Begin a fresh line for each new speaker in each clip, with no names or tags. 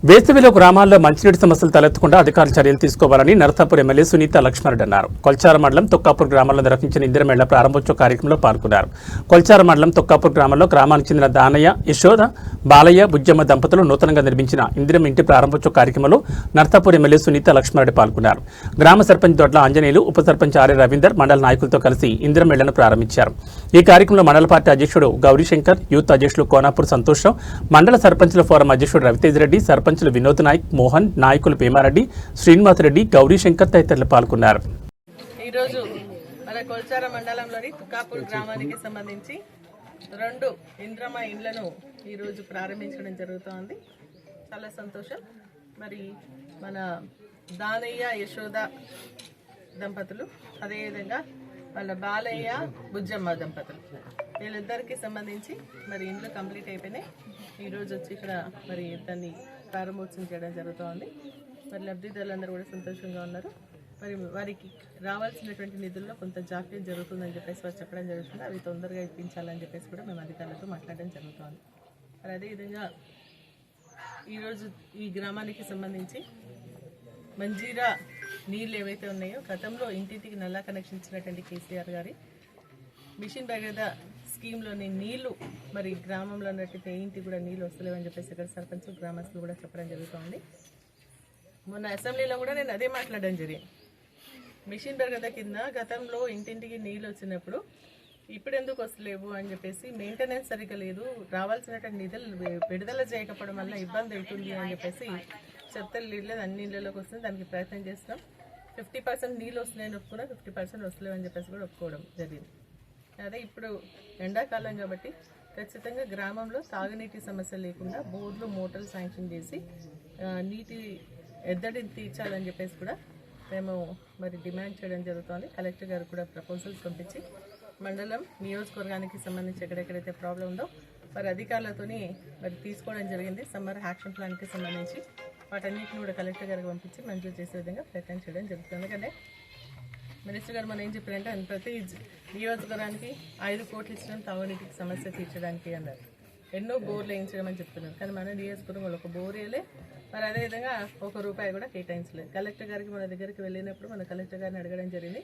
వేసవిలో గ్రామాల్లో మంచినీటి సమస్యలు తలెత్తకుండా అధికారులు చర్యలు తీసుకోవాలని నరసాపూర్ ఎమ్మెల్యే సునీత లక్ష్మారెడ్డి అన్నారు. కొల్చార మండలం తొక్కాపూర్ గ్రామంలో నిర్వహించిన ఇందిరమేళ్ల ప్రారంభోత్సవ కార్యక్రమంలో పాల్గొన్నారు. కొల్చార మండలం తొక్కాపూర్ గ్రామంలో గ్రామానికి చెందిన దానయ్య, యశోద, బాలయ్య, బుజ్జమ్మ దంపతులు నూతనంగా నిర్మించిన ఇందిరం ఇంటి ప్రారంభోత్సవ కార్యక్రమంలో నరసాపూర్ ఎమ్మెల్యే సునీత లక్ష్మారెడ్డి పాల్గొన్నారు. గ్రామ సర్పంచ్ దొడ్ల ఆంజనేయులు, ఉప సర్పంచ్ ఆర్య రవీందర్ మండల నాయకులతో కలిసి ఇందిరమేళ్లను ప్రారంభించారు. ఈ కార్యక్రమంలో మండల పార్టీ అధ్యక్షుడు గౌరీశంకర్, యూత్ అధ్యక్షులు కోనాపూర్ సంతోషరావు, మండల సర్పంచుల ఫోరం అధ్యక్షుడు రవితేజ్ రెడ్డి, సర్పంచులు వినోద్ నాయక్, మోహన్, నాయకులు పేమారెడ్డి, శ్రీనివాస్ రెడ్డి, గౌరీశంకర్ తదితరులు పాల్గొన్నారు.
ఈరోజు మన కొల్చార మండలంలోని తుకాపూర్ గ్రామానికి సంబంధించి 2 ఇంద్రమ ఇండ్లను ఈరోజు ప్రారంభించడం జరుగుతోంది. చాలా సంతోషం. మరి మన దానయ్య, యశోద దంపతులు, అదేవిధంగా వాళ్ళ బాలయ్య, బుజ్జమ్మ దంపతులు, వీళ్ళిద్దరికి సంబంధించి మరి ఇండ్లు కంప్లీట్ అయిపోయినాయి. ఈరోజు వచ్చి ఇక్కడ మరి దాన్ని ప్రారంభోత్సవం చేయడం జరుగుతోంది. మరి లబ్ధిదారులందరూ కూడా సంతోషంగా ఉన్నారు. మరి వారికి రావాల్సినటువంటి నిధుల్లో కొంత జాప్యం జరుగుతుందని చెప్పేసి వారు చెప్పడం జరుగుతుంది. అవి తొందరగా ఇప్పించాలని చెప్పేసి కూడా మేము అధికారులతో మాట్లాడడం జరుగుతోంది. మరి అదేవిధంగా ఈరోజు ఈ గ్రామానికి సంబంధించి మంజీరా నీళ్ళు ఏవైతే ఉన్నాయో, గతంలో ఇంటింటికి నల్లా కనెక్షన్ ఇచ్చినటువంటి కేసీఆర్ గారి మిషన్ భగీరథ స్కీమ్లోని నీళ్లు మరి గ్రామంలో ఉన్నటువంటి ఇంటికి కూడా నీళ్ళు వస్తలేవని చెప్పేసి ఇక్కడ సర్పంచ్, గ్రామస్తులు కూడా చెప్పడం జరుగుతుంది. మొన్న అసెంబ్లీలో కూడా నేను అదే మాట్లాడడం జరిగింది. మిషన్ భగీరథ కింద గతంలో ఇంటింటికి నీళ్ళు వచ్చినప్పుడు ఇప్పుడు ఎందుకు వస్తలేవు అని చెప్పేసి, మెయింటెనెన్స్ సరిగ్గా లేదు, రావాల్సినటువంటి నిధులు విడుదల చేయకపోవడం వల్ల ఇబ్బంది అవుతుంది అని చెప్పేసి చెప్తే లేదు, అన్ని నీళ్ళలోకి వస్తుంది, దానికి ప్రయత్నం చేస్తున్నాం. 50% నీళ్ళు వస్తున్నాయని ఒప్పుకున్నా, 50% వస్తలేవు అని చెప్పేసి కూడా ఒప్పుకోవడం జరిగింది. అదే ఇప్పుడు ఎండాకాలం కాబట్టి ఖచ్చితంగా గ్రామంలో తాగునీటి సమస్య లేకుండా బోర్లు, మోటార్లు శాంక్షన్ చేసి నీటి ఎద్దడిని తీర్చాలని చెప్పేసి కూడా మేము మరి డిమాండ్ చేయడం జరుగుతుంది. కలెక్టర్ గారు కూడా ప్రపోజల్స్ పంపించి మండలం, నియోజకవర్గానికి సంబంధించి ఎక్కడెక్కడైతే ప్రాబ్లం ఉందో మరి అధికారులతోని మరి తీసుకోవడం జరిగింది. సమ్మర్ యాక్షన్ ప్లాన్కి సంబంధించి వాటన్నిటిని కూడా కలెక్టర్ గారికి పంపించి మంజూరు చేసే విధంగా ప్రయత్నం చేయడం జరుగుతుంది. ఎందుకంటే మినిస్టర్ గారు మనం ఏం చెప్పారంటే ప్రతి నియోజకవర్గానికి 5 కోట్లు ఇచ్చడం తాగునీటికి సమస్య తీర్చడానికి అన్నారు. ఎన్నో బోర్లు వేయించడం అని చెప్తున్నారు. కానీ మన నియోజకవర్గంలో ఒక బోర్ వేయలే, మరి అదేవిధంగా ₹1 కూడా కేటాయించలేదు. కలెక్టర్ గారికి మన దగ్గరికి వెళ్ళినప్పుడు మన కలెక్టర్ గారిని అడగడం జరిగింది.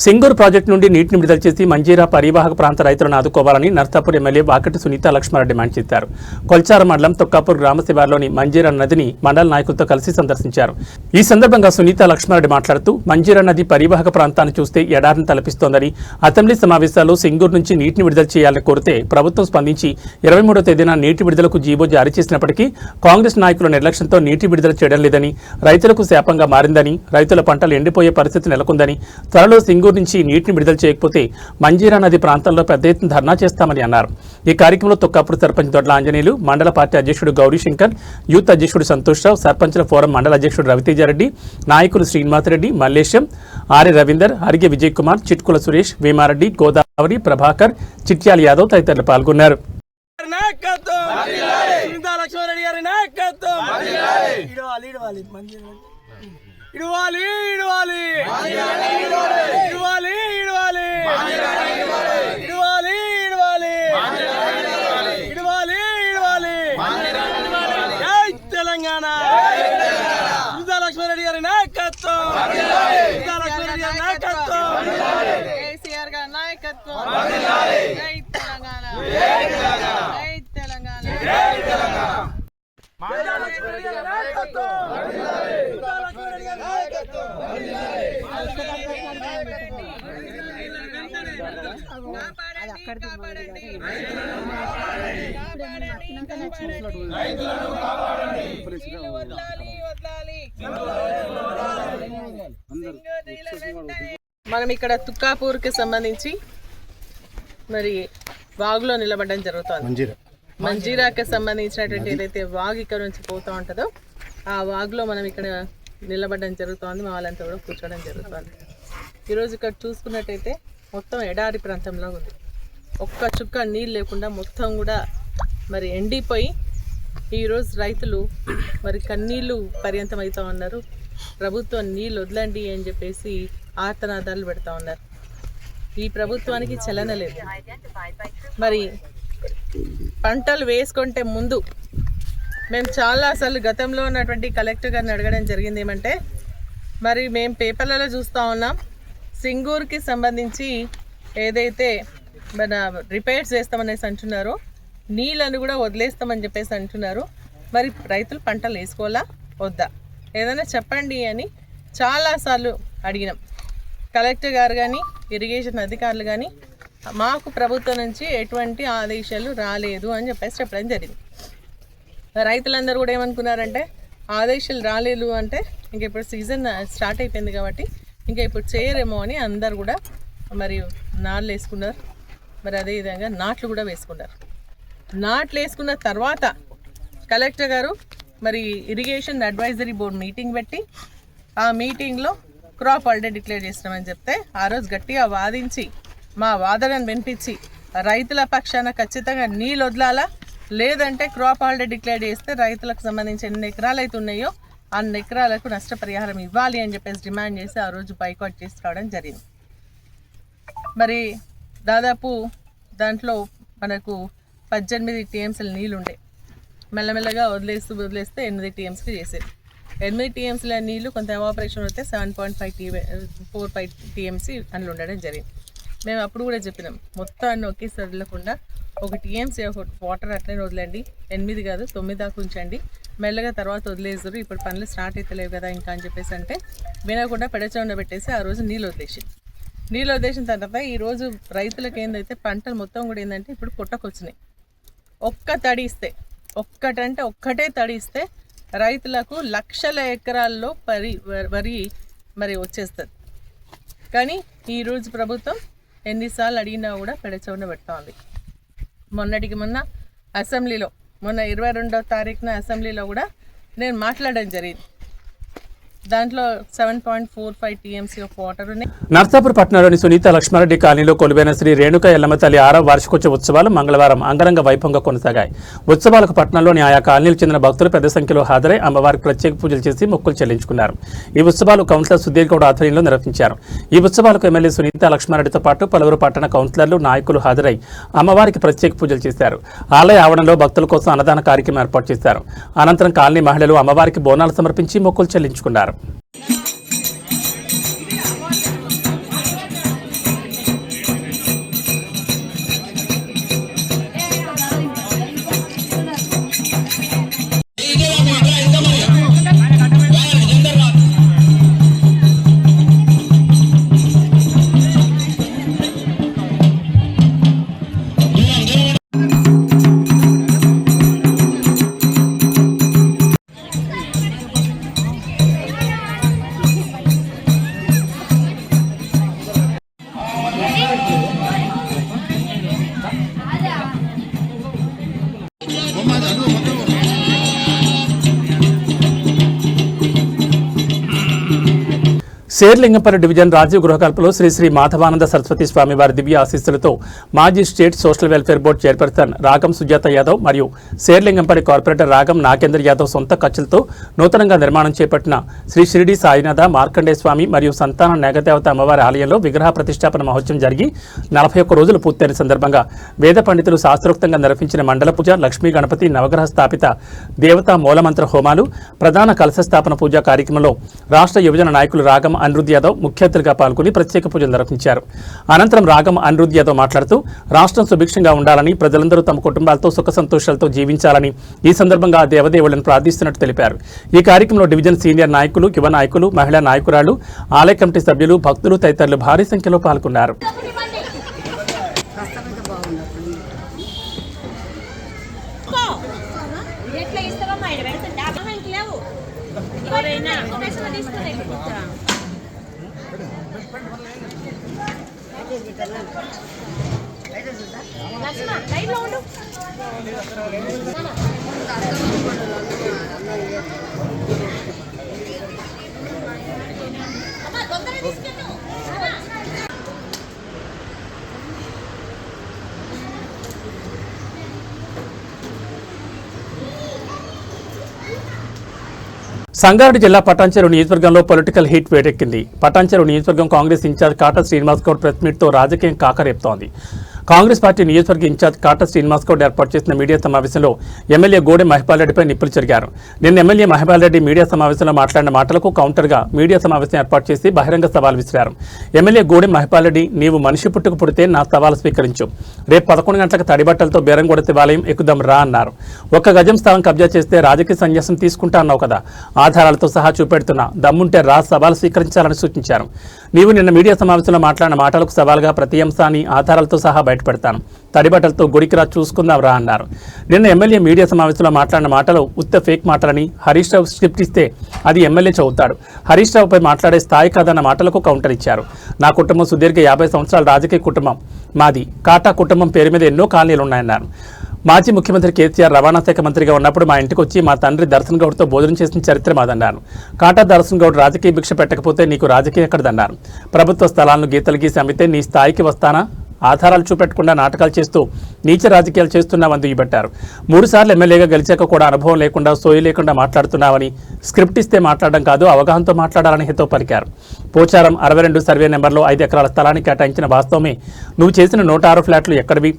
సింగూరు ప్రాజెక్టు నుండి నీటిని విడుదల చేసి మంజీరా పరివాహక ప్రాంత రైతులను ఆదుకోవాలని నర్సాపూర్ ఎమ్మెల్యే వాకటి సునీత లక్ష్మారెడ్డి డిమాండ్ చేశారు. కొల్చార మండలం తొక్కాపూర్ గ్రామ శివార్లోని మంజీరా నదిని మండల నాయకులతో కలిసి సందర్శించారు. ఈ సందర్భంగా సునీత లక్ష్మారెడ్డి మాట్లాడుతూ, మంజీరా నది పరివాహక ప్రాంతాన్ని చూస్తే ఎడారిని తలపిస్తోందని, అసెంబ్లీ సమావేశాల్లో సింగూరు నుంచి నీటిని విడుదల చేయాలని కోరితే ప్రభుత్వం స్పందించి 23వ తేదీన నీటి విడుదలకు జీవో జారీ చేసినప్పటికీ కాంగ్రెస్ నాయకుల నిర్లక్ష్యంతో నీటి విడుదల చేయడం లేదని, రైతులకు శాపంగా మారిందని, రైతుల పంటలు ఎండిపోయే పరిస్థితి నెలకొందని, త్వరలో సింగూరు నుంచి నీటిని విడుదల చేయకపోతే మంజీరా నది ప్రాంతాల్లో పెద్ద ఎత్తున ధర్నా చేస్తామని అన్నారు. ఈ కార్యక్రమంలో తొక్కాపూర్ సర్పంచ్ దొడ్ల ఆంజనేయులు, మండల పార్టీ అధ్యక్షుడు గౌరీశంకర్, యూత్ అధ్యక్షుడు సంతోష్రావు, సర్పంచుల ఫోరం మండల అధ్యక్షుడు రవితేజారెడ్డి, నాయకులు శ్రీనివాస్ రెడ్డి, మల్లేశం, ఆర్య రవీందర్, హరిగే విజయ్ కుమార్, చిట్కుల సురేష్, వేమారెడ్డి, గోదావరి, ప్రభాకర్, చిట్యాల యాదవ్ తదితరులు పాల్గొన్నారు.
ఇడువాలి ఇడువాలి ఇడువాలి ఇడువాలి ఇడువాలి ఇడువాలి ఇడువాలి ఇడువాలి జై తెలంగాణ. సునీతా లక్ష్మారెడ్డి గారి నాయకత్వం, సునీతా లక్ష్మారెడ్డి గారి నాయకత్వం,
కేసీఆర్ గారి నాయకత్వం. జై తెలంగాణ, జై తెలంగాణ, జై తెలంగాణ. మనం ఇక్కడ తుక్కాపూర్కి సంబంధించి మరి వాగులో నిలబడడం జరుగుతుంది. మంజీరాకి సంబంధించినటువంటి ఏదైతే వాగు ఇక్కడ నుంచి పోతూ ఉంటుందో ఆ వాగులో మనం ఇక్కడ నిలబడడం జరుగుతుంది. మా వాళ్ళంతా కూడా కూర్చోవడం జరుగుతుంది. ఈరోజు ఇక్కడ చూసుకున్నట్టయితే మొత్తం ఎడారి ప్రాంతంలో ఉంది. ఒక్క చుక్క నీళ్ళు లేకుండా మొత్తం కూడా మరి ఎండిపోయి ఈరోజు రైతులు మరి కన్నీళ్ళు పర్యంతం అవుతూ ఉన్నారు. ప్రభుత్వం నీళ్ళు వదలండి అని చెప్పేసి ఆర్తనాదాలు పెడతా ఉన్నారు. ఈ ప్రభుత్వానికి చలన లేదు. మరి పంటలు వేసుకుంటే ముందు మేము చాలా అసలు గతంలో ఉన్నటువంటి కలెక్టర్ గారిని అడగడం జరిగింది ఏమంటే, మరి మేము పేపర్లలో చూస్తూ ఉన్నాం సింగూరుకి సంబంధించి ఏదైతే మన రిపేర్స్ చేస్తామనేసి అంటున్నారో నీళ్ళను కూడా వదిలేస్తామని చెప్పేసి అంటున్నారు. మరి రైతులు పంటలు వేసుకోవాలా వద్దా ఏదైనా చెప్పండి అని చాలాసార్లు అడిగినాం. కలెక్టర్ గారు కానీ ఇరిగేషన్ అధికారులు కానీ మాకు ప్రభుత్వం నుంచి ఎటువంటి ఆదేశాలు రాలేదు అని చెప్పేసి చెప్పడం జరిగింది. రైతులందరూ కూడా ఏమనుకున్నారంటే ఆదేశాలు రాలేదు అంటే ఇంకా ఇప్పుడు సీజన్ స్టార్ట్ అయిపోయింది కాబట్టి ఇంకా ఇప్పుడు చేయరేమో అని అందరు కూడా మరి నాట్లు వేసుకున్నారు. మరి అదేవిధంగా నాట్లు కూడా వేసుకున్నారు. నాట్లు వేసుకున్న తర్వాత కలెక్టర్ గారు మరి ఇరిగేషన్ అడ్వైజరీ బోర్డు మీటింగ్ పెట్టి ఆ మీటింగ్లో క్రాప్ హాలిడే డిక్లేర్ చేసినామని చెప్తే ఆ రోజు గట్టిగా వాదించి మా వాదనను వినిపించి రైతుల పక్షాన ఖచ్చితంగా నీళ్ళు వదలాలా, లేదంటే క్రాప్ హాలిడే డిక్లేర్ చేస్తే రైతులకు సంబంధించి ఎన్ని ఎకరాలు అయితే ఉన్నాయో అన్ని ఎకరాలకు నష్టపరిహారం ఇవ్వాలి అని చెప్పేసి డిమాండ్ చేసి ఆ రోజు బైకాట్ చేసి రావడం జరిగింది. మరి దాదాపు దాంట్లో మనకు 18 టీఎంసీల నీళ్ళు ఉండే, మెల్లమెల్లగా వదిలేస్తే 8 టీఎంసీకి చేసేది. 8 టీఎంసీల నీళ్ళు కొంత ఎవాపరేషన్ వస్తే 7.45 టీఎంసీ అందులో ఉండడం జరిగింది. మేము అప్పుడు కూడా చెప్పినాం మొత్తాన్ని ఒకేసారి వదలకుండా 1 టీఎంసీ వాటర్ అట్లనే వదలండి, 8 కాదు 9 దాకా ఉంచండి, మెల్లగా తర్వాత వదిలేసారు, ఇప్పుడు పనులు స్టార్ట్ అవుతలేవు కదా ఇంకా అని చెప్పేసి అంటే వినకుండా పెడచండ పెట్టేసి ఆ రోజు నీళ్ళు వదిలేసిన తర్వాత ఈరోజు రైతులకు ఏందైతే పంటలు మొత్తం కూడా ఏంటంటే ఇప్పుడు పుట్టకొచ్చినాయి. ఒక్కటే తడిస్తే రైతులకు లక్షల ఎకరాల్లో వరి మరి వచ్చేస్తుంది. కానీ ఈరోజు ప్రభుత్వం ఎన్నిసార్లు అడిగినా కూడా పెడచవున పెడతా ఉంది. మొన్న అసెంబ్లీలో మొన్న 22వ తారీఖున అసెంబ్లీలో కూడా నేను మాట్లాడడం జరిగింది. దాంట్లో 7.45 టీఎంసీ ఆఫ్ వాటర్ ఉన్నాయి.
నర్సాపూర్ పట్టణంలోని సునీత లక్ష్మారెడ్డి కాలనీలో కొలువైన శ్రీ రేణుక ఎల్లమ్మ తల్లి 6వ వార్షికోత్సవ ఉత్సవాలు మంగళవారం అంగరంగ వైభవంగా కొనసాగాయి. ఉత్సవాలకు పట్టణంలోని ఆయా కాలనీలకు చెందిన భక్తులు పెద్ద సంఖ్యలో హాజరై అమ్మవారికి ప్రత్యేక పూజలు చేసి మొక్కులు చెల్లించుకున్నారు. ఈ ఉత్సవాలు కౌన్సిలర్ సుధీర్ గౌడ్ ఆధ్వర్యంలో నిర్వహించారు. ఈ ఉత్సవాలకు ఎమ్మెల్యే సునీత లక్ష్మారెడ్డితో పాటు పలువురు పట్టణ కౌన్సిలర్లు, నాయకులు హాజరై అమ్మవారికి ప్రత్యేక పూజలు చేశారు. ఆలయ ఆవరణలో భక్తుల కోసం అన్నదాన కార్యక్రమం ఏర్పాటు చేశారు. అనంతరం కాలనీ మహిళలు అమ్మవారికి బోనాలు సమర్పించి మొక్కులు చెల్లించుకున్నారు. శేర్లింగంపల్లి డివిజన్ రాజీవ్ గృహకల్పలో శ్రీ శ్రీ మాధవానంద సరస్వతి స్వామి వారి దివ్య ఆశీస్సులతో మాజీ state social welfare board chairperson రాగం సుజాత యాదవ్ మరియు శేర్లింగంపల్లి కార్పొరేటర్ రాగం నాగేంద్ర యాదవ్ సొంత ఖర్చులతో నూతనంగా నిర్మాణం చేపట్టిన శ్రీ షిరిడి సాయినాథ మార్కండే స్వామి మరియు సంతాన నాగదేవత అమ్మవారి ఆలయంలో విగ్రహ ప్రతిష్టాపన మహోత్సవం జరిగి 41 రోజులు పూర్తయిన సందర్భంగా వేద పండితులు శాస్త్రోక్తంగా నిర్వహించిన మండల పూజ, లక్ష్మీ గణపతి నవగ్రహ స్థాపిత దేవతా మూలమంత్ర హోమాలు, ప్రధాన కలశ స్థాపన పూజా కార్యక్రమంలో రాష్ట్ర యువజన నాయకులు రాగం అనిరుద్ యాదవ్ ముఖ్య అతిథిగా పాల్గొని ప్రత్యేక పూజలు నిర్వహించారు. అనంతరం రాగం అనిరుద్ యాదవ్ మాట్లాడుతూ రాష్ట్రం సుభిక్షంగా ఉండాలని, ప్రజలందరూ తమ కుటుంబాలతో సుఖ సంతోషాలతో జీవించాలని ఈ సందర్భంగా దేవదేవులను ప్రార్థిస్తున్నట్టు తెలిపారు. ఈ కార్యక్రమంలో డివిజన్ సీనియర్ నాయకులు, యువ నాయకులు, మహిళా నాయకురాలు, ఆలయ కమిటీ సభ్యులు, భక్తులు తదితరులు భారీ సంఖ్యలో పాల్గొన్నారు. సంగారెడ్డి జిల్లా పటాన్చెరు నియోజకవర్గంలో పొలిటికల్ హీట్ వేడెక్కింది. పటాన్చెరు నియోజకవర్గం కాంగ్రెస్ ఇన్ఛార్జ్ కాటా శ్రీనివాస్ గౌడ్ ప్రెస్ మీట్తో రాజకీయం కాకరేపుతోంది. కాంగ్రెస్ పార్టీ నియోజకవర్గ ఇన్ఛార్జ్ కాటా శ్రీనివాస్ గౌడ్ ఏర్పాటు చేసిన మీడియా సమావేశంలో ఎమ్మెల్యే గోడెం మహిపాల్ రెడ్డిపై నిప్పులు చెరిగారు. నిన్న ఎమ్మెల్యే మహిపాల్ రెడ్డి మీడియా సమావేశంలో మాట్లాడిన మాటలకు కౌంటర్గా మీడియా సమావేశం ఏర్పాటు చేసి బహిరంగ సవాల్ విసిరారు. ఎమ్మెల్యే గోడెం మహిపాల్ రెడ్డి, నీవు మనిషి పుట్టుకు పుడితే నా సవాల్ స్వీకరించు. రేపు 11 గంటలకు తడిబట్టలతో బేరంగూడ శివాలయం ఎక్కుదాం రా అన్నారు. 1 గజం స్థలం కబ్జా చేస్తే రాజకీయ సన్యాసం తీసుకుంటా అన్నావు కదా, ఆధారాలతో సహా చూపెడుతున్నా, దమ్ముంటే రా సవాల్ స్వీకరించాలని సూచించారు. నీవు నిన్న మీడియా సమావేశంలో మాట్లాడిన మాటలకు సవాల్గా ప్రతి అంశాన్ని ఆధారాలతో సహా బయటపెడతాను. తడిబట్టలతో గుడికిరా చూసుకుందాం రా అన్నారు. నిన్న ఎమ్మెల్యే మీడియా సమావేశంలో మాట్లాడిన మాటలు ఉత్త ఫేక్ మాటలని, హరీష్ రావు స్క్రిప్ట్ ఇస్తే అది ఎమ్మెల్యే చదువుతాడు, హరీష్ రావుపై మాట్లాడే స్థాయి కాదన్న మాటలకు కౌంటర్ ఇచ్చారు. నా కుటుంబం సుదీర్ఘ 50 సంవత్సరాల రాజకీయ కుటుంబం మాది. కాటా కుటుంబం పేరు మీద ఎన్నో కాలనీలు ఉన్నాయన్నారు. మాజీ ముఖ్యమంత్రి కేసీఆర్ రవాణా శాఖ మంత్రిగా ఉన్నప్పుడు మా ఇంటికి వచ్చి మా తండ్రి దర్శన్ గౌడ్తో భోజనం చేసిన చరిత్ర మాదన్నారు. కాటా దర్శన్ గౌడ్ రాజకీయ భిక్ష పెట్టకపోతే నీకు రాజకీయం ఎక్కడదన్నారు. ప్రభుత్వ స్థలాలను గీతలు గీసి అమ్మితే నీ స్థాయికి వస్తానా? ఆధారాలు చూపెట్టకుండా నాటకాలు చేస్తూ నీచ రాజకీయాలు చేస్తున్నావని దుయ్యబట్టారు. 3 సార్లు ఎమ్మెల్యేగా గెలిచాక కూడా అనుభవం లేకుండా, సోయి లేకుండా మాట్లాడుతున్నావని, స్క్రిప్ట్ ఇస్తే మాట్లాడడం కాదు అవగాహనతో మాట్లాడాలని హితో పలికారు. పోచారం 62 సర్వే నెంబర్లో 5 ఎకరాల స్థలాన్ని కేటాయించిన వాస్తవమే. నువ్వు చేసిన 106 ఫ్లాట్లు ఎక్కడివి?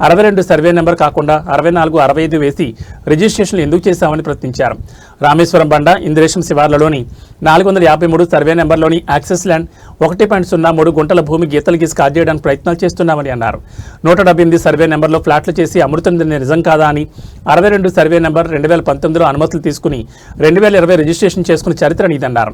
62 సర్వే నెంబర్ కాకుండా 64, 65 వేసి రిజిస్ట్రేషన్లు ఎందుకు చేశామని ప్రశ్నించారు. రామేశ్వరం బండ, ఇంద్రేశం శివార్లలోని 453 సర్వే నెంబర్లోని యాక్సెస్ ల్యాండ్ 1.03 గుంటల భూమి గీతలు గీసి కాల్ చేయడానికి ప్రయత్నాలు చేస్తున్నామని అన్నారు. 178 సర్వే నెంబర్లో ఫ్లాట్లు చేసి అమృతుంది నిజం కాదా అని, 62 సర్వే నెంబర్ 2019లో అనుమతులు తీసుకుని 2020 రిజిస్ట్రేషన్ చేసుకుని చరిత్ర నీదన్నారు.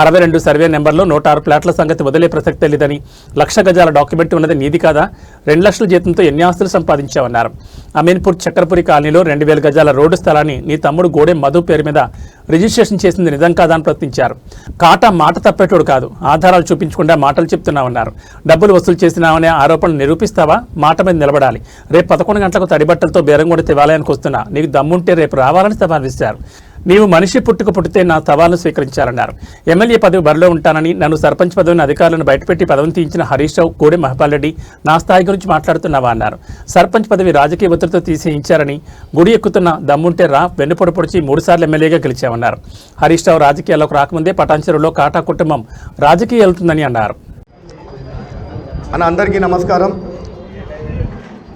62 సర్వే నెంబర్లో 106 ఫ్లాట్ల సంగతి వదిలే ప్రసక్తే లేదని, 1,00,000 గజాల డాక్యుమెంట్ ఉన్నది నీది కాదా? 2 లక్షల జీతంతో ఎన్ని ఆస్తులు సంపాదించామన్నారు. అమీన్పూర్ చక్రపురి కాలనీలో 2,000 గజాల రోడ్డు స్థలాన్ని నీ తమ్ముడు గోడెం మధు పేరు మీద రిజిస్ట్రేషన్ చేసింది నిజం కాదా అని ప్రశ్నించారు. కాటా మాట తప్పేటోడు కాదు, ఆధారాలు చూపించకుండా మాటలు చెప్తున్నామన్నారు. డబ్బులు వసూలు చేసినామనే ఆరోపణలు నిరూపిస్తావా? మాట మీద నిలబడాలి. రేపు 11 గంటలకు తడిబట్టలతో బేరంగూడ శివాలయానికి వస్తున్నా, నీకు దమ్ముంటే రేపు రావాలని సవాల్ విసిరారు. నీవు మనిషి పుట్టుతే నా సవాల్ను స్వీకరించాలన్నారు. ఎమ్మెల్యే పదవి బరిలో ఉంటానని, నన్ను సర్పంచ్ పదవిని అధికారులను బయటపెట్టి పదవిని తీయించిన హరీష్ రావు, గోడెం మహిపాల్ రెడ్డి నా స్థాయి గురించి మాట్లాడుతున్నావా అన్నారు. సర్పంచ్ పదవి రాజకీయ ఒత్తిడితో తీసేయించారని, గుడి ఎక్కుతున్న దమ్ముంటే రా, వెన్నుపొడి పొడిచి 3 సార్లు ఎమ్మెల్యేగా గెలిచామన్నారు. హరీష్ రావు రాజకీయాల్లోకి రాకముందే పటాన్చెరులో కాటా కుటుంబం రాజకీయ వెళ్తుందని అన్నారు.
అందరికీ నమస్కారం.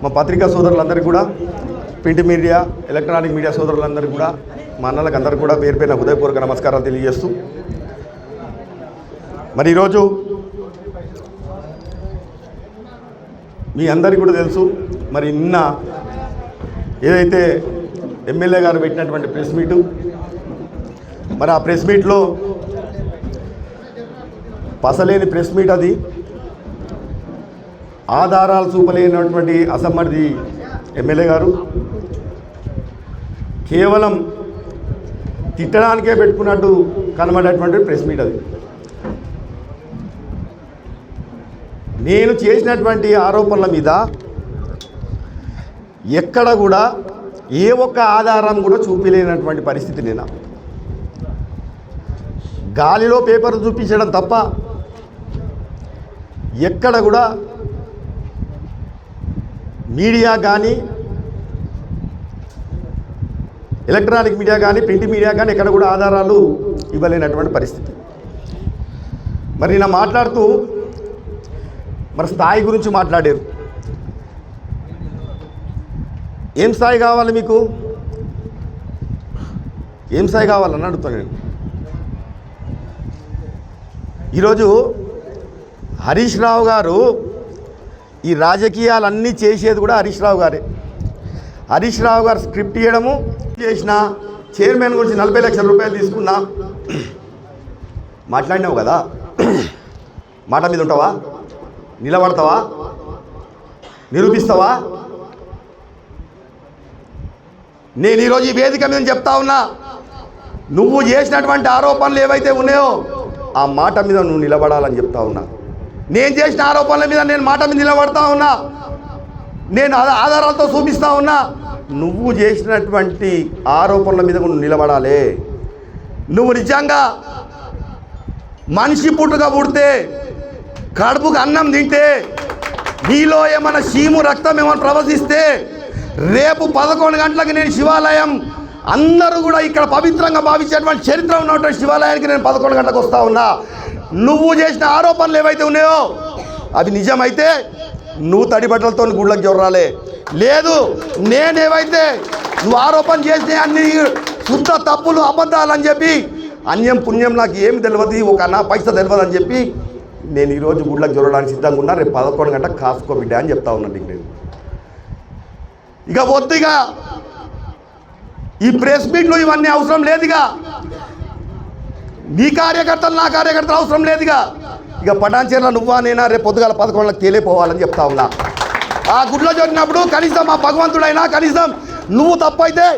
మా పత్రికా సోదరులందరికీ కూడా, ప్రింట్ మీడియా, ఎలక్ట్రానిక్ మీడియా సోదరులందరికీ కూడా, మా అన్నలకు అందరికీ కూడా పేరు పేరున హృదయపూర్వక నమస్కారాలు తెలియజేస్తూ, మరి ఈరోజు మీ అందరికీ కూడా తెలుసు, మరి నిన్న ఏదైతే ఎమ్మెల్యే గారు పెట్టినటువంటి ప్రెస్ మీటు, మరి ఆ ప్రెస్ మీట్లో పసలేని ప్రెస్ మీట్ అది, ఆధారాలు చూపలేనటువంటి అసమ్మతి ఎమ్మెల్యే గారు కేవలం తిట్టడానికే పెట్టుకున్నట్టు కనబడేటువంటి ప్రెస్ మీట్ అది. నేను చేసినటువంటి ఆరోపణల మీద ఎక్కడ కూడా ఏ ఒక్క ఆధారం కూడా చూపించలేనటువంటి పరిస్థితి. నేను గాలిలో పేపర్ చూపించడం తప్ప ఎక్కడ కూడా మీడియా కానీ, ఎలక్ట్రానిక్ మీడియా కానీ, ప్రింట్ మీడియా కానీ ఎక్కడ కూడా ఆధారాలు ఇవ్వలేనటువంటి పరిస్థితి. మరి నేను మాట్లాడుతూ మరి స్థాయి గురించి మాట్లాడారు. ఏం స్థాయి కావాలి మీకు? ఏం స్థాయి కావాలని అడుగుతాను నేను. ఈరోజు హరీష్ రావు గారు ఈ రాజకీయాలన్నీ చేసేది కూడా హరీష్ రావు గారే. హరీష్ రావు గారు స్క్రిప్ట్ ఇవ్వడము చేసిన, చైర్మన్ గురించి 40 లక్షల రూపాయలు తీసుకున్నా, మాట్లాడినావు కదా, మాట మీద ఉంటావా? నిలబడతావా? నిరూపిస్తావా? నేను ఈరోజు ఈ వేదిక మీద చెప్తా ఉన్నా, నువ్వు చేసినటువంటి ఆరోపణలు ఏవైతే ఉన్నాయో ఆ మాట మీద నువ్వు నిలబడాలని చెప్తా ఉన్నా. నేను చేసిన ఆరోపణల మీద నేను మాట మీద నిలబడతా ఉన్నా, నేను ఆధారాలతో చూపిస్తా ఉన్నా. నువ్వు చేసినటువంటి ఆరోపణల మీద నువ్వు నిలబడాలి. నువ్వు నిజంగా మనిషి పుట్టుక పుడితే, కడుపుకు అన్నం తింటే, నీలో ఏమైనా చీము రక్తం ఏమైనా ప్రవహిస్తే, రేపు 11 గంటలకు నేను శివాలయం, అందరూ కూడా ఇక్కడ పవిత్రంగా భావించేటువంటి చరిత్ర ఉన్నటువంటి శివాలయానికి నేను 11 గంటలకు వస్తూ ఉన్నా. నువ్వు చేసిన ఆరోపణలు ఏవైతే ఉన్నాయో అవి నిజమైతే నువ్వు తడి బట్టలతో గుళ్ళకి జొర్రాలే లేదు. నేనేవైతే నువ్వు ఆరోపణ చేస్తే అన్ని శుద్ధ తప్పులు అబద్ధాలు అని చెప్పి అన్యం పుణ్యం నాకు ఏమి తెలియదు, ఒక అన్న పైసా తెలియదు అని చెప్పి నేను ఈరోజు గుళ్ళకి జొరడానికి సిద్ధంగా ఉన్నా. రేపు 11 గంటలకు కాసుకో బిడ్డ అని చెప్తా ఉన్నాను నీకు. నేను ఇక వద్దుగా ఈ ప్రెస్ మీట్లు ఇవన్నీ అవసరం లేదుగా. నీ కార్యకర్తలు నా కార్యకర్తలు అవసరం లేదుగా. ఇక పటాన్చేరులో నువ్వా నేనా రేపు పొద్దుగాల 11 తేలిపోవాలని చెప్తా ఉన్నా. ఆ గుడిలో జరిగినప్పుడు కనీసం ఆ భగవంతుడైనా కనీసం నువ్వు తప్పైతే.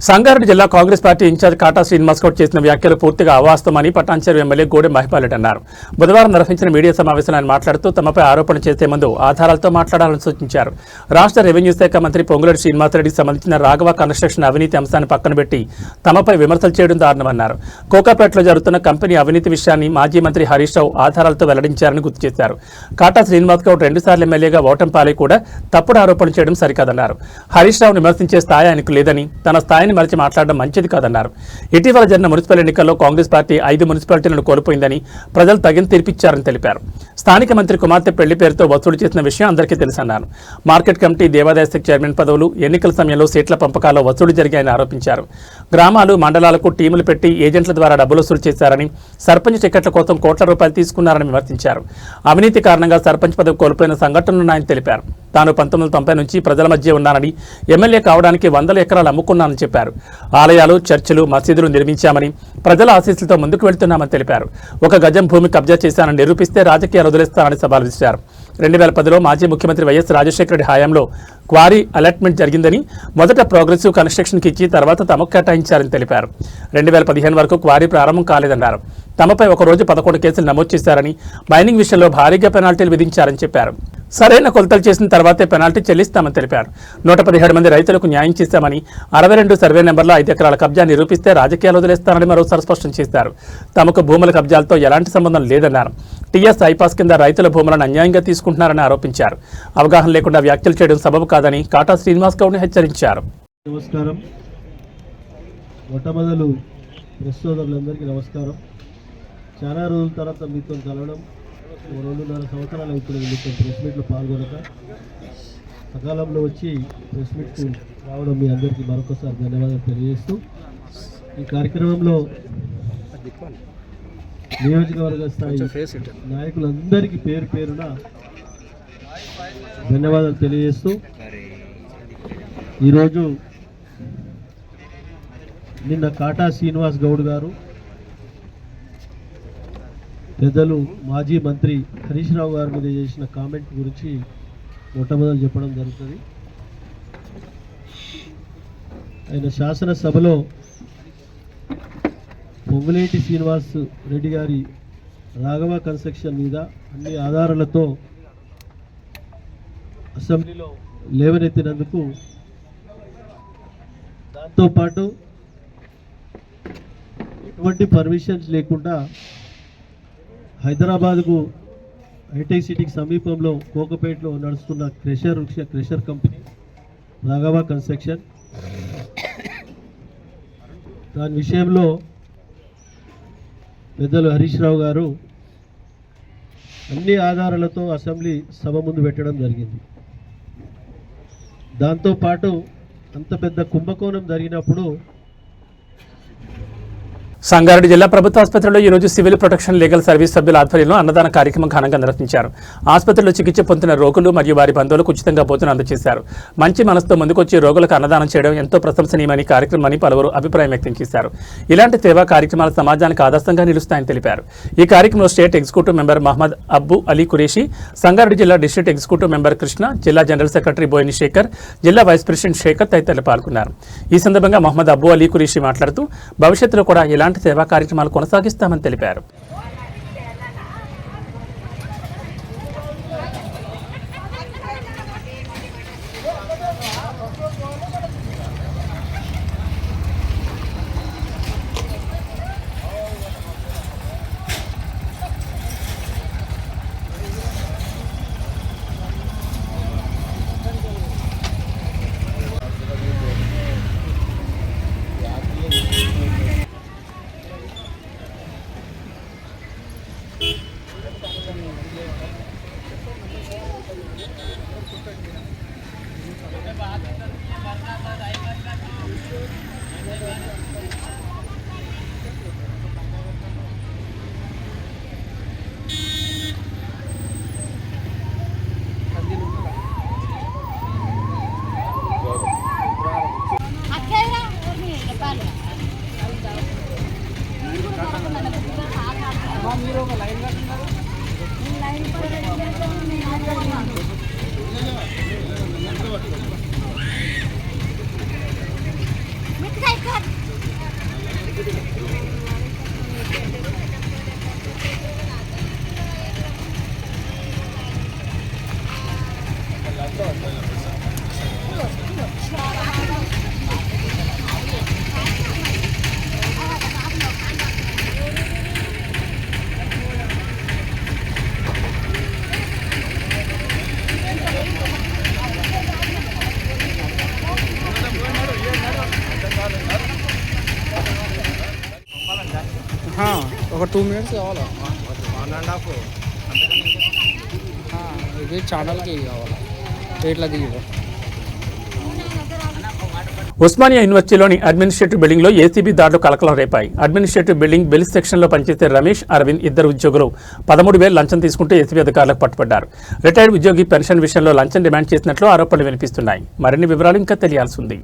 సంగారెడ్డి జిల్లా కాంగ్రెస్ పార్టీ ఇన్ఛార్జ్ కాటా శ్రీనివాస్ గౌడ్ చేసిన వ్యాఖ్యలు పూర్తిగా అవాస్తవమని పటాన్చేరు ఎమ్మెల్యే గోడెం మహిపాలరెడ్డి అన్నారు. బుధవారం నిర్వహించిన మీడియా సమావేశంలో ఆయన మాట్లాడుతూ తమపై ఆరోపణ చేసే ముందు ఆధారాలతో మాట్లాడాలని సూచించారు. రాష్ట్ర రెవెన్యూ శాఖ మంత్రి పొంగులేటి శ్రీనివాసరెడ్డికి సంబంధించిన రాఘవ కన్స్ట్రక్షన్ అవినీతి అంశాన్ని పక్కన పెట్టి తమపై విమర్శలు చేయడం దారుణమన్నారు. కోకాపేటలో జరుగుతున్న కంపెనీ అవినీతి విషయాన్ని మాజీ మంత్రి హరీష్ రావు ఆధారాలతో వెల్లడించారని గుర్తు చేశారు. కాటా శ్రీనివాస్ గౌడ్ 2 సార్లు ఎమ్మెల్యేగా ఓటమి పాలై కూడా తప్పుడు ఆరోపణలు చేయడం సరికాదన్నారు. హరీష్ రావును విమర్శించే స్థాయి ఆయనకు లేదని, తన స్థాయిని మరిచి మాట్లాడడం మంచిది కాదన్నారు. ఇటీవల జరిగిన మున్సిపల్ ఎన్నికల్లో కాంగ్రెస్ పార్టీ 5 మున్సిపాలిటీలను కోల్పోయిందని, ప్రజలు తగిన తీర్పిచ్చారని తెలిపారు. స్థానిక మంత్రి కుమార్తె పెళ్లి పేరుతో వసూలు చేసిన విషయం అందరికీ తెలుసన్నారు. మార్కెట్ కమిటీ, దేవాదాయ శాఖ చైర్మన్ పదవులు, ఎన్నికల సమయంలో సీట్ల పంపకాల్లో వసూలు జరిగాయని ఆరోపించారు. గ్రామాలు, మండలాలకు టీములు పెట్టి ఏజెంట్ల ద్వారా డబ్బులు వసూలు చేశారని, సర్పంచ్ టికెట్ల కోసం కోట్ల రూపాయలు తీసుకున్నారని విమర్శించారు. అవినీతి కారణంగా సర్పంచ్ పదవి కోల్పోయిన సంఘటనలున్నాయని తెలిపారు. తాను 1990 నుంచి ప్రజల మధ్య ఉన్నానని, ఎమ్మెల్యే కావడానికి 100 ఎకరాలు అమ్ముకున్నానని చెప్పారు. ఆలయాలు, చర్చిలు, మసీదులు నిర్మించామని, ప్రజల ఆశీస్సులతో ముందుకు వెళ్తున్నామని తెలిపారు. 1 గజం భూమి కబ్జా చేశానని నిరూపిస్తే రాజకీయాలు వదిలేస్తానని సవాల్ విసిరారు. 2010లో మాజీ ముఖ్యమంత్రి వైఎస్ రాజశేఖర రెడ్డి హయాంలో క్వారీ అలాట్మెంట్ జరిగిందని, మొదట ప్రోగ్రెసివ్ కన్స్ట్రక్షన్కి ఇచ్చి తర్వాత తమకు కేటాయించారని తెలిపారు. 2015 వరకు క్వారీ ప్రారంభం కాలేదన్నారు. తమపై ఒకరోజు 11 కేసులు నమోదు చేశారని, మైనింగ్ విషయంలో భారీగా పెనాల్టీలు విధించారని చెప్పారు. సరైన కొలతలు చేసిన తర్వాతే పెనాల్టీ చెల్లిస్తామని తెలిపారు. 117 మంది రైతులకు న్యాయం చేశామని, 62 సర్వే నెంబర్లో 5 ఎకరాల కబ్జా నిరూపిస్తే రాజకీయాలు వదిలేస్తారని మరోసారి స్పష్టం చేశారు. తమకు భూముల కబ్జాలతో ఎలాంటి సంబంధం లేదన్నారు. టీఎస్ ఐపాస్ కింద రైతుల భూములను అన్యాయంగా తీసుకుంటున్నారని ఆరోపించారు. అవగాహన లేకుండా వ్యాఖ్యలు చేయడం సబబు కాదని కాటా శ్రీనివాస్ గౌడ్ని హెచ్చరించారు.
నమస్కారం. మొట్టమొదలు ప్రెస్ సోదరులందరికీ నమస్కారం. చాలా రోజుల తర్వాత మీతో కలవడం, 2.5 సంవత్సరాలు అవుతుంది మీతో ప్రెస్ మీట్లో పాల్గొనక. సకాలంలో వచ్చి ప్రెస్ మీట్కు రావడం మీ అందరికీ మరొకసారి ధన్యవాదాలు తెలియజేస్తూ, ఈ కార్యక్రమంలో నియోజకవర్గ స్థాయి నాయకులందరికీ పేరు పేరున ధన్యవాదాలు తెలియజేస్తూ, ఈరోజు నిన్న కాటా శ్రీనివాస్ గౌడ్ గారు, పెద్దలు మాజీ మంత్రి హరీష్ రావు గారి మీద చేసిన కామెంట్ గురించి మొట్టమొదలు చెప్పడం జరుగుతుంది. ఆయన శాసనసభలో పొంగులేటి శ్రీనివాస్ రెడ్డి గారి రాఘవ కన్స్ట్రక్షన్ మీద అన్ని ఆధారాలతో అసెంబ్లీలో లేవనెత్తినందుకు, దాంతోపాటు ఎటువంటి పర్మిషన్స్ లేకుండా హైదరాబాద్కు హైటెక్ సిటీకి సమీపంలో కోకపేటలో నడుస్తున్న క్రెషర్ కంపెనీ రాఘవ కన్స్ట్రక్షన్, దాని విషయంలో పెద్దలు హరీష్ రావు గారు అన్ని ఆధారాలతో అసెంబ్లీ సభ ముందు పెట్టడం జరిగింది. దాంతోపాటు అంత పెద్ద కుంభకోణం జరిగినప్పుడు
సంగారెడ్డి జిల్లా ప్రభుత్వ ఆసుపత్రిలో ఈ రోజు సివిల్ ప్రొటెక్షన్ లీగల్ సర్వీస్ సభ్యుల ఆధ్వర్యంలో అన్నదాన కార్యక్రమం ఘనంగా నిర్వహించారు. ఆసుపత్రిలో చికిత్స పొందుతున్న రోగులు మరియు వారి బంధువులకు ఉచితంగా భోజనం అందజేశారు. మంచి మనసుతో ముందుకొచ్చి రోగులకు అన్నదానం చేయడం ఎంతో ప్రశంసనీయమని కార్యక్రమాన్ని పలువురు అభిప్రాయం వ్యక్తం చేశారు. ఇలాంటి సేవా కార్యక్రమాలు సమాజానికి ఆదర్శంగా నిలుస్తాయని తెలిపారు. ఈ కార్యక్రమంలో స్టేట్ ఎగ్జిక్యూటివ్ మెంబర్ మహమ్మద్ అబ్బు అలీ కురేషి, సంగారెడ్డి జిల్లా డిస్ట్రిక్ట్ ఎగ్జిక్యూటివ్ మెంబర్ కృష్ణ, జిల్లా జనరల్ సెక్రటరీ బోయిని శేఖర్, జిల్లా వైస్ ప్రెసిడెంట్ శేఖర్ తదితరులు పాల్గొన్నారు. ఈ సందర్భంగా మహమ్మద్ అబ్బు అలీ కురేషి మాట్లాడుతూ భవిష్యత్తులో కూడా ఇలాంటి సేవా కార్యక్రమాలు కొనసాగిస్తామని తెలిపారు.
ఒక 2 minutes కావాలా 1.5 ఇది ఛానల్కి కావాలా ఎట్లా దిగి
ఉస్మానియా యూనివర్సిటీలోని అడ్మినిస్ట్రేటివ్ బిల్డింగ్లో ఏసీబీ దాడులు కలకలం రేపాయి. అడ్మినిస్ట్రేటివ్ బిల్డింగ్ బెల్స్ సెక్షన్లో పనిచేసే రమేష్, అరవింద్ ఇద్దరు ఉద్యోగులు 13,000 లంచం తీసుకుంటే ఏసీబీ అధికారులకు పట్టుబడ్డారు. రిటైర్డ్ ఉద్యోగి పెన్షన్ విషయంలో లంచం డిమాండ్ చేసినట్లు ఆరోపణలు వినిపిస్తున్నాయి. మరిన్ని వివరాలు ఇంకా తెలియాల్సి ఉంది.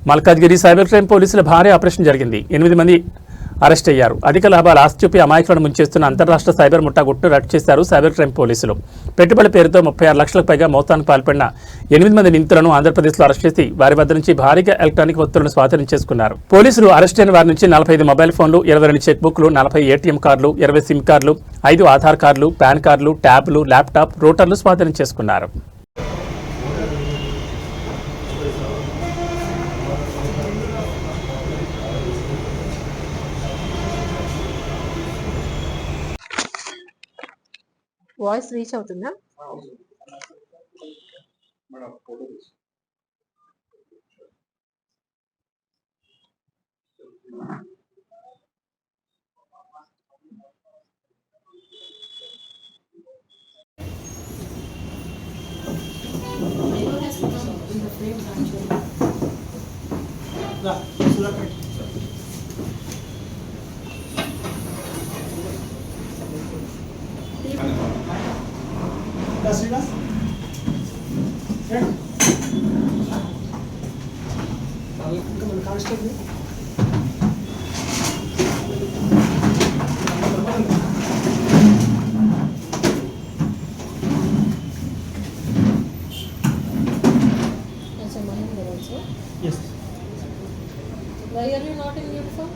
మల్కాజ్గిరి సైబర్ క్రైమ్ పోలీసుల భారీ ఆపరేషన్ జరిగింది. 8 మంది అరెస్ట్ అయ్యారు. అధిక లాభాలు ఆశ చూపి అమాయకులను ముంచేస్తున్న అంతర్రాష్ట్ర సైబర్ ముఠా గుట్టును రట్టు చేశారు సైబర్ క్రైమ్ పోలీసులు. పెట్టుబడి పేరుతో 36 లక్షలకు పైగా మోసానికి పాల్పడిన 8 మంది నిందితులను ఆంధ్రప్రదేశ్లో అరెస్ట్ చేసి వారి వద్ద నుంచి భారీగా ఎలక్ట్రానిక్ వస్తువులను స్వాధీనం చేసుకున్నారు. పోలీసులు అరెస్ట్ అయిన వారి నుంచి 45 మొబైల్ ఫోన్లు, 22 చెక్ బుక్లు, 40 ఏటీఎం కార్డులు, 20 సిమ్ కార్డులు, 5 ఆధార్ కార్డులు, పాన్ కార్డులు, ట్యాబ్లు, ల్యాప్టాప్, రూటర్లు స్వాధీనం చేసుకున్నారు.
వాయిస్ రీచ్ అవుతుందా?
Why are you not in uniform?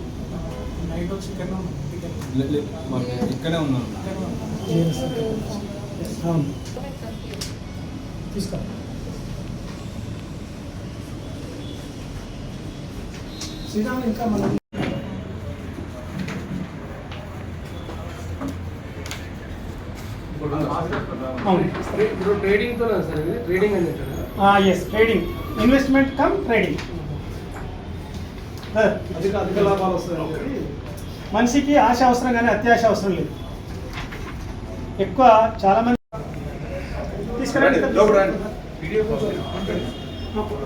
ఇక్కడే ఉన్నాను.
ఇంకా మనం
ట్రేడింగ్ తో సార్ ఇది ట్రేడింగ్ అని
yes trading, investment cum trading. అధిక లాభాలు వస్తాయి. మనిషికి ఆశ అవసరం కానీ అత్యాశ అవసరం లేదు. ఎక్కువ చాలా మంది తీసుకురండి.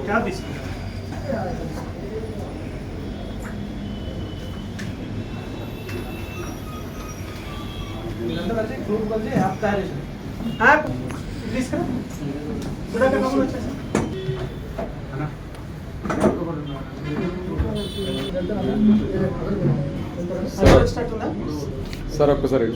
క్యాబ్ తీసుకురండి. వీళ్ళందరూ కలిసి గ్రూప్ కలిసి యాప్ తయారు చేశారు. యాప్ తీసుకురా వచ్చేసి
సార్ ఒక్కసారి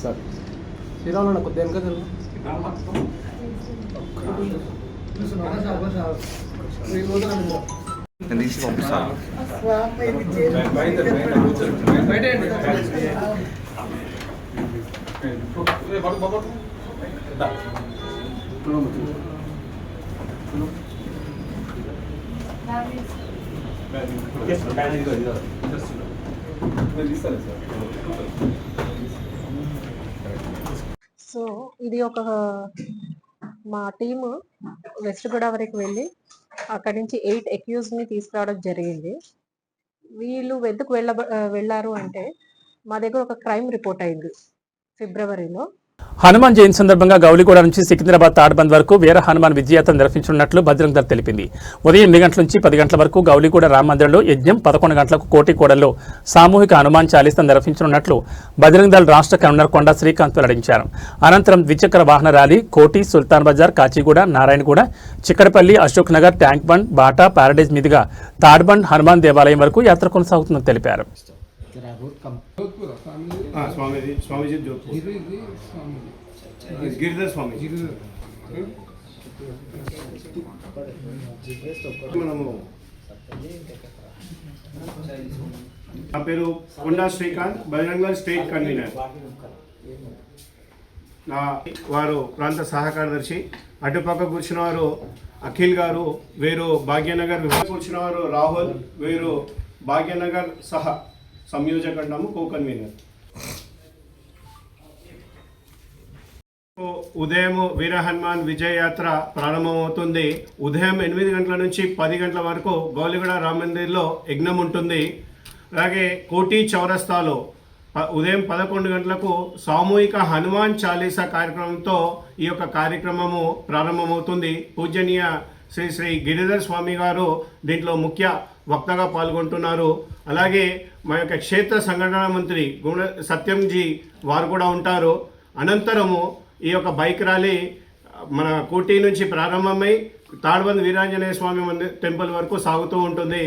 సార్
శ్రీరాములు కొద్దిగా వెనక తెలుగు
తీసి పంపిస్తాను.
సో ఇది ఒక మా టీము వెస్ట్ గోదావరికి వెళ్ళి అక్కడి నుంచి 8 అక్యూజ్ని తీసుకురావడం జరిగింది. వీళ్ళు ఎందుకు వెళ్ళారు అంటే మా దగ్గర ఒక క్రైమ్ రిపోర్ట్ అయింది ఫిబ్రవరిలో.
హనుమాన్ జయంతి సందర్భంగా గౌలిగూడ నుంచి సికింద్రాబాద్ తాడ్బంద్ వరకు వీర హనుమాన్ విజయయాత్ర నిర్వహించనున్నట్లు బజరంగ్ దళ్ తెలిపింది. ఉదయం 8 గంటల నుంచి 10 గంటల వరకు గౌలిగూడ రామ మందిరంలో యజ్ఞం, 11 గంటలకు కోటికోడల్లో సామూహిక హనుమాన్ చాలీసా నిర్వహించనున్నట్లు బజరంగ్ దళ్ రాష్ట్ర కన్వీనర్ కొండా శ్రీకాంత్ వెల్లడించారు. అనంతరం ద్విచక్ర వాహన rally Koti, Sultan Bazar, Kachiguda, Narayanaguda, Chikkadpally, Ashok Nagar, Tank Bund, Bata, Paradise మీదుగా తాడ్బండ్ హనుమాన్ దేవాలయం వరకు యాత్ర కొనసాగుతుందని తెలిపారు.
గిరిధర్ స్వామి నా పేరు కొండా శ్రీకాంత్, బజరంగ్ దళ్ స్టేట్ కన్వీనర్. వారు ప్రాంత సహ కార్యదర్శి. అటుపక్క కూర్చున్న వారు అఖిల్ గారు, వీరు భాగ్యనగర్. కూర్చున్న వారు రాహుల్, వీరు భాగ్యనగర్ సహ సంయోజక అంటాము, కో కన్వీనర్. ఉదయం వీర హనుమాన్ విజయ యాత్ర ప్రారంభమవుతుంది. ఉదయం 8 గంటల నుంచి 10 గంటల వరకు గౌలిగూడ రామ మందిర్లో యజ్ఞం ఉంటుంది. అలాగే కోటి చౌరస్తాలో ఉదయం 11 గంటలకు సామూహిక హనుమాన్ చాలీసా కార్యక్రమంతో ఈ యొక్క కార్యక్రమము ప్రారంభమవుతుంది. పూజనీయ శ్రీ శ్రీ గిరిధర్ స్వామి గారు దీంట్లో ముఖ్య వక్తగా పాల్గొంటున్నారు. అలాగే మా యొక్క క్షేత్ర సంఘటన మంత్రి సత్యంజీ వారు కూడా ఉంటారు. అనంతరము ఈ యొక్క బైక్ ర్యాలీ మన కోటి నుంచి ప్రారంభమై తాడ్బంద్ వీరాంజనేయ స్వామి టెంపుల్ వరకు సాగుతూ ఉంటుంది.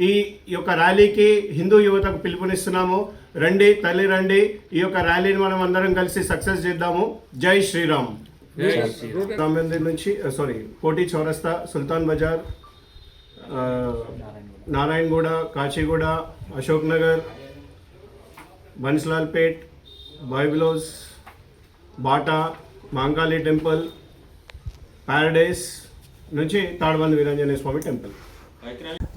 ఈ యొక్క ర్యాలీకి హిందూ యువతకు పిలుపునిస్తున్నాము. రండి, తల్లి రండి, ఈ యొక్క ర్యాలీని మనం అందరం కలిసి సక్సెస్ చేద్దాము. జై శ్రీరామ్. రామ్ మందిర్ నుంచి కోటి చౌరస్తా, సుల్తాన్ బజార్, నారాయణగూడ, కాచిగూడ, అశోక్ నగర్, బన్స్లాల్పేట్, బైబిలోస్, బాటా, మాంకాళి టెంపుల్, ప్యారడైస్ నుంచి తాడ్బంద్ వీరాంజనేయ స్వామి టెంపుల్.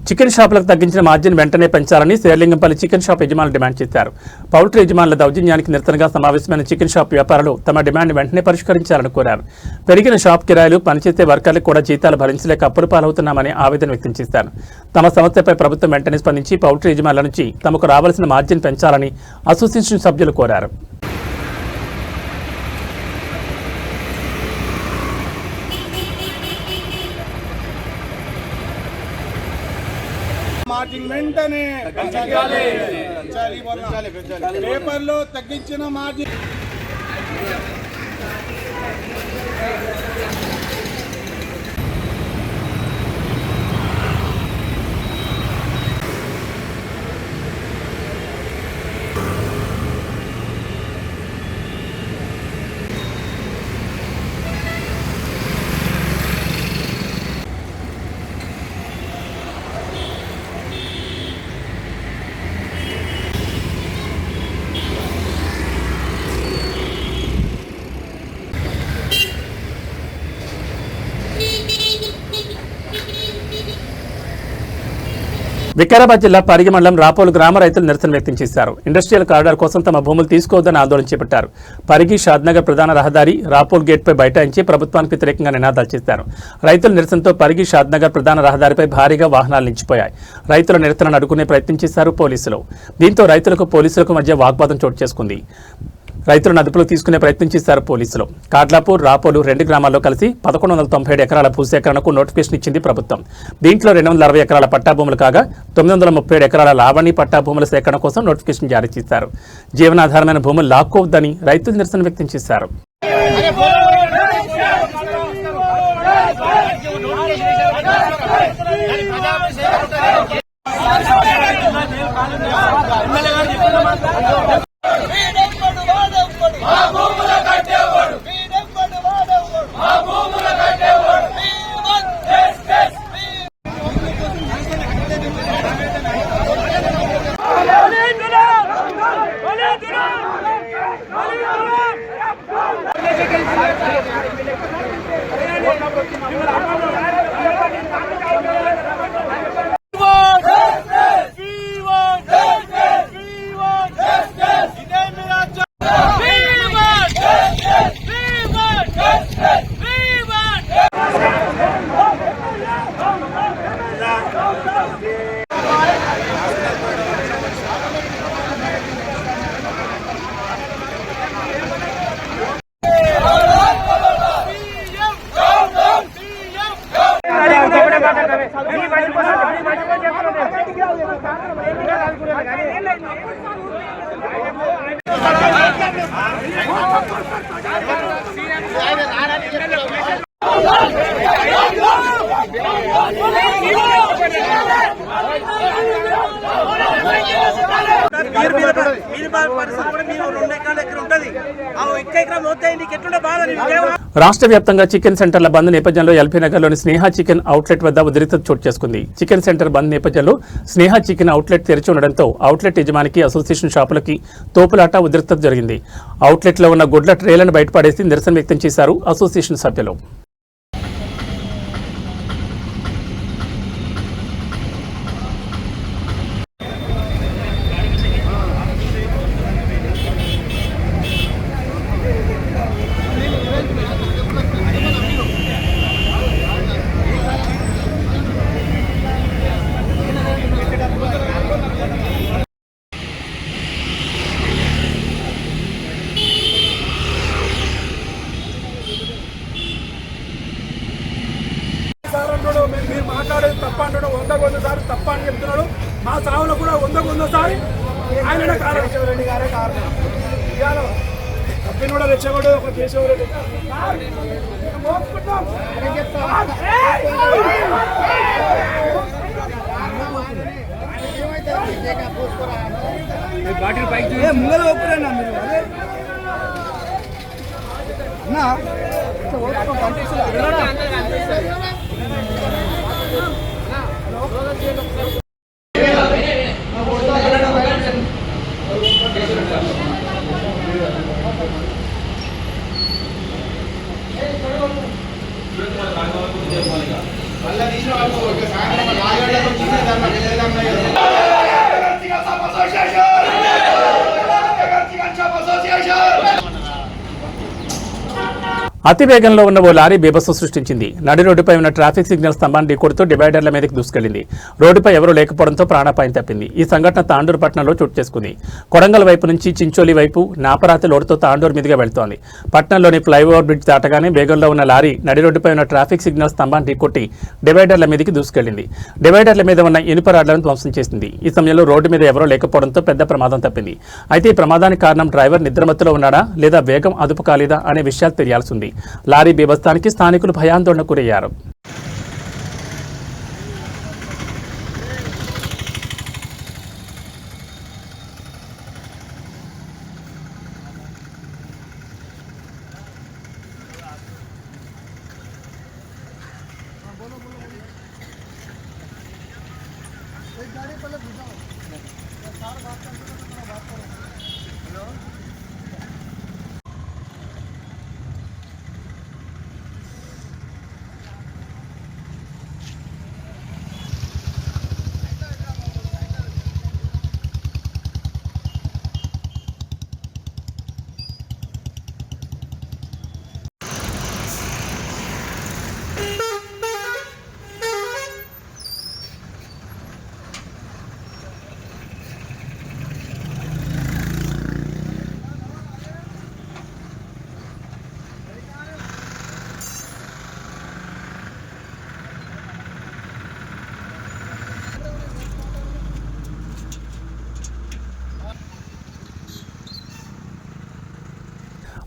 చికెన్ షాపులకు తగ్గించిన మార్జిన్ వెంటనే పెంచాలని శేర్లింగంపల్లి చికెన్ షాప్ యజమానులు డిమాండ్ చేశారు. పౌల్ట్రీ యజమానుల దౌర్జన్యానికి నిరసనగా సమావేశమైన చికెన్ షాప్ వ్యాపారులు తమ డిమాండ్ వెంటనే పరిష్కరించాలని కోరారు. పెరిగిన షాప్ కిరాయిలు, పనిచేసే వర్కర్లకు కూడా జీతాలు భరించలేక అప్పుల పాలవుతున్నామని ఆవేదన వ్యక్తం చేశారు. తమ సమస్యపై ప్రభుత్వం వెంటనే స్పందించి పౌల్ట్రీ యజమానుల నుంచి తమకు రావాల్సిన మార్జిన్ పెంచాలని అసోసియేషన్ సభ్యులు కోరారు.
మార్జిన్ వెంటనే పేపర్లో తగ్గించిన మార్జిన్.
వికారాబాద్ జిల్లా పరిగి మండలం రాపోలు గ్రామ రైతులు నిరసన వ్యక్తం చేశారు. ఇండస్ట్రియల్ కారిడార్ కోసం తమ భూములు తీసుకోవద్దని ఆందోళన చేపట్టారు. పరిగి షాద్నగర్ ప్రధాన రహదారి రాపోల్ గేట్పై బైఠాయించి ప్రభుత్వానికి వ్యతిరేకంగా నినాదాలు చేశారు. రైతుల నిరసనతో పరిగి షాద్నగర్ ప్రధాన రహదారిపై భారీగా వాహనాలు నిలిచిపోయాయి. రైతుల నిరసనను అడ్డుకునే ప్రయత్నం చేశారు పోలీసులు. దీంతో రైతులకు పోలీసులకు మధ్య వాగ్వాదం చోటు చేసుకుంది. రైతులను అదుపులో తీసుకునే ప్రయత్నం చేశారు పోలీసులు. కాడ్లాపూర్, రాపోలు 2 గ్రామాల్లో కలిసి 1197 ఎకరాల భూసేకరణకు నోటిఫికేషన్ ఇచ్చింది ప్రభుత్వం. దీంట్లో 260 ఎకరాల పట్టా భూములు కాగా 937 ఎకరాల లావణి పట్టా భూముల సేకరణ కోసం నోటిఫికేషన్ జారీ చేశారు. జీవనాధారమైన భూములు లాక్కోవద్దని రైతులు నిరసన వ్యక్తం చేశారు. రాష్ట్ర వ్యాప్తంగా చికెన్ సెంటర్ల బంద్ నేపథ్యంలో ఎల్బీ నగర్లోని స్నేహ చికెన్ అవుట్లెట్ వద్ద ఉద్రిక్తత చోటు చేసుకుంది. చికెన్ సెంటర్ బంద్ నేపథ్యంలో స్నేహ చికెన్ అవుట్లెట్ తెరిచి ఉండడంతో అవుట్లెట్ యజమానికి అసోసియేషన్ షాపులకి తోపులాట ఉద్రిక్తత జరిగింది. అవుట్లెట్లో ఉన్న గుడ్ల ట్రేలను బయటపడేసి నిరసన వ్యక్తం చేశారు అసోసియేషన్ సభ్యులు.
మీరు మాట్లాడేది తప్ప అంటాడు, 100 సార్లు తప్ప అని చెప్తున్నాడు. మా సావులో కూడా 100 సారి ఆయన కారణం రెడ్డి గారే కారణం. ఇవాళ తప్పిన కూడా రెచ్చగొడు ఒక కేశవరెడ్డి ముంగలు ఒప్పురేనా మీరు
అతి వేగంలో ఉన్న ఓ లారీ బీభత్సం సృష్టించింది. నడి రోడ్డుపై ఉన్న ట్రాఫిక్ సిగ్నల్ స్తంభాన్ని ఢీకొడుతూ డివైడర్ల మీదకి దూసుకెళ్లింది. రోడ్డుపై ఎవరూ లేకపోవడంతో ప్రాణాపాయం తప్పింది. ఈ సంఘటన తాండూరు పట్టణంలో చోటు చేసుకుంది. కొడంగల్ వైపు నుంచి చించోలి వైపు నాపరాతి లోడుతో తాండూరు మీదుగా వెళ్తోంది. పట్టణంలోని ఫ్లైఓవర్ బ్రిడ్జ్ దాటగానే వేగంలో ఉన్న లారీ నడి రోడ్డుపై ఉన్న ట్రాఫిక్ సిగ్నల్ స్తంభాన్ని ఢీకొట్టి డివైడర్ల మీదకి దూసుకెళ్లింది. డివైడర్ల మీద ఉన్న ఇనుప రాడ్లను ధ్వంసం చేసింది. ఈ సమయంలో రోడ్డు మీద ఎవరూ లేకపోవడంతో పెద్ద ప్రమాదం తప్పింది. అయితే ఈ ప్రమాదానికి కారణం డ్రైవర్ నిద్రమత్తులో ఉన్నాడా లేదా వేగం అదుపు కాలేదా అనే విషయాలు తెలియాల్సి ఉంది. లారీ బీభత్సానికి స్థానికులు భయాందోళనకు గురయ్యారు.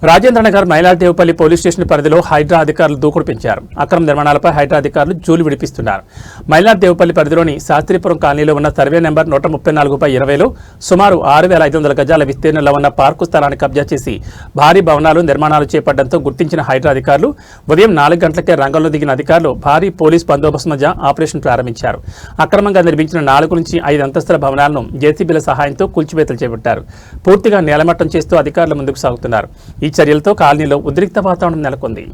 రాజేంద్రనగర్ మైలార్దేవపల్లి పోలీస్ స్టేషన్ పరిధిలో హైడ్రా అధికారులు దూకుడు పెంచారు. అక్రమ నిర్మాణాలపై హైడ్రా అధికారులు జూలు విడిపిస్తున్నారు. మైలార్దేవపల్లి పరిధిలోని శాస్త్రీపురం కాలనీలో ఉన్న సర్వే నెంబర్ 134/20లో సుమారు 6,500 గజాల విస్తీర్ణంలో ఉన్న పార్కు స్థలాన్ని కబ్జా చేసి భారీ భవనాలు నిర్మాణాలు చేపట్టడంతో గుర్తించిన హైడ్రా అధికారులు ఉదయం 4 గంటలకే రంగంలో దిగిన అధికారులు భారీ పోలీస్ బందోబస్తు మధ్య ఆపరేషన్ ప్రారంభించారు. అక్రమంగా నిర్మించిన 4 నుంచి 5 అంతస్తుల భవనాలను జేసీబీల సహాయంతో కూల్చివేతలు చేపట్టారు. పూర్తిగా నేలమట్టం చేస్తూ అధికారులు ముందుకు సాగుతున్నారు. ఈ చర్యలతో కాలనీలో ఉద్రిక్త వాతావరణం నెలకొంది.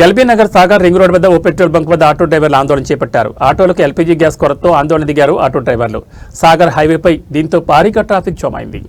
LB Nagar Sagar ring road వద్ద ఓ పెట్రోల్ బంక్ వద్ద ఆటో డ్రైవర్లు ఆందోళన చేపట్టారు. ఆటోలకు ఎల్పీజీ గ్యాస్ కొరతతో ఆందోళన దిగారు ఆటో డ్రైవర్లు. సాగర్ హైవేపై దీంతో భారీగా ట్రాఫిక్ జామ్ అయింది.